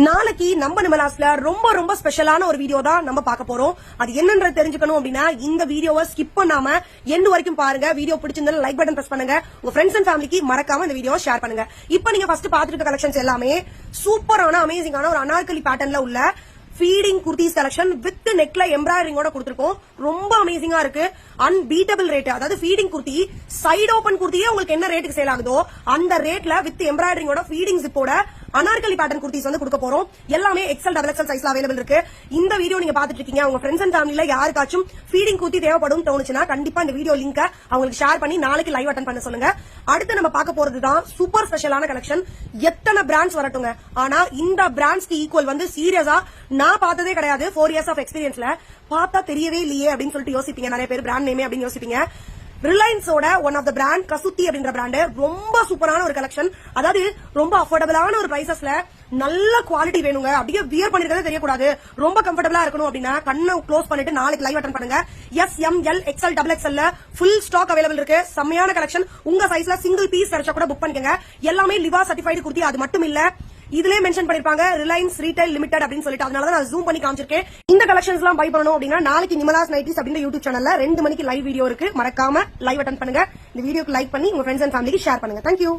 நாளைக்கு நம்ம நிமலாஸ்ல ரொம்ப ரொம்ப ஸ்பெஷலான ஒரு வீடியோ தான் நம்ம பார்க்க போறோம். அது என்னன்றது தெரிஞ்சுக்கணும் அப்படின்னா இந்த வீடியோவை ஸ்கிப் பண்ணாம எண்ட் வரைக்கும் பாருங்க. வீடியோ பிடிச்சிருந்தா லைக் பட்டன் பிரஸ் பண்ணுங்க. உங்க ஃப்ரெண்ட்ஸ் அண்ட் ஃபேமிலிக்கு மறக்காம இந்த வீடியோவை ஷேர் பண்ணுங்க. இப்போ நீங்க ஃபர்ஸ்ட் பாத்துட்டு இருக்க கலெக்ஷன்ஸ் எல்லாமே சூப்பரான அமேசிங்கான ஒரு அனார்கலி பேட்டர்ன்ல உள்ள ஃபீடிங் குர்தீஸ் கலெக்ஷன் வித் நெக்ல எம்ப்ராய்டரிங்கோட கொடுத்திருக்கோம். ரொம்ப அமேசிங்கா இருக்கு. Unbeatable rate. அதாவது ஃபீடிங் குர்த்தி சைடு ஓபன் குர்த்தியே உங்களுக்கு என்ன ரேட்டுக்கு சேல் ஆகுதோ அந்த ரேட்ல வித் எம்ப்ராய்டரிங்கோட ஃபீடிங் ஜிப்போட அனார்கலி பேட்டர்ன் குர்த்திஸ் வந்து கொடுக்க போறோம். எல்லாமே எக்ஸல் டபுள் எக்ஸல் சைஸ்ல அவைலபிள் இருக்கு. இந்த வீடியோ நீங்க பாத்துட்டு இருக்கீங்க. உங்க ஃப்ரெண்ட்ஸ் அண்ட் ஃபேமிலில யாருக்காச்சும் ஃபீடிங் குர்த்தி தேவைப்படும் தோணுச்சுன்னா கண்டிப்பா இந்த வீடியோ லிங்க் அவங்களுக்கு ஷேர் பண்ணி நாளைக்கு லைவ் அட்டெண்ட் பண்ண சொல்லுங்க. அடுத்து நம்ம பார்க்க போறதுதான் சூப்பர் ஸ்பெஷலான கலெக்ஷன். எத்தனை பிராண்ட்ஸ் வரட்டுங்க, ஆனா இந்த பிராண்ட்ஸ்க்கு ஈக்குவல் வந்து சீரியஸா நான் பார்த்ததே கிடையாது. 4 years ஆஃப் எக்ஸ்பீரியன்ஸ்ல பார்த்தா தெரியவே இல்லையே அப்படின்னு சொல்லிட்டு யோசிப்பீங்க. நிறைய பேர் பிராண்ட் நேமே அப்படின்னு யோசிப்பீங்க. ரிலையன்ஸோட ஒன் ஆஃப் த பிராண்ட் கசுத்தி அப்படின்ற பிராண்ட் ரொம்ப சூப்பரான ஒரு கலெக்ஷன். அதாவது ரொம்ப அஃபோர்டபிளான ஒரு பிரைசஸ்ல நல்ல குவாலிட்டி வேணுங்க. அப்படியே வியர் பண்ணிருக்கதே தெரியக்கூடாது, ரொம்ப கம்ஃபர்டபிளா இருக்கணும் அப்படின்னா கண்ணை க்ளோஸ் பண்ணிட்டு நாளைக்கு லைவ் அட்டெண்ட் பண்ணுங்க. SML XL XXL full stock available இருக்கு. செம்மையான கலெக்ஷன். உங்க சைஸ்ல சிங்கிள் பீஸ் கிடைச்சா கூட புக் பண்ணிக்கங்க. எல்லாமே லிவா சர்டிஃபைடு குர்த்தி. அது மட்டும் இல்ல, இதுலயே மென்ஷன் பண்ணிருப்பாங்க ரிலையன்ஸ் ரீட்டைல் லிமிடெட் அப்படின்னு சொல்லிட்டு. அதனால நான் ஜூம் பண்ணி காமிச்சிருக்கேன். இந்த கலெக்ஷன்ஸ் எல்லாம் பை பண்ணணும் அப்படின்னா நாளைக்கு நிமலாஸ் நைட்டிஸ் அப்படின்ற யூடியூப் சேனல்ல 2 மணிக்கு லைவ் வீடியோ இருக்கு. மறக்காம லைவ் அட்டெண்ட் பண்ணுங்க. இந்த வீடியோக்கு லைக் பண்ணி உங்க ஃப்ரெண்ட்ஸ் அண்ட் ஃபேமிலிக்கு ஷேர் பண்ணுங்க. தேங்க்யூ.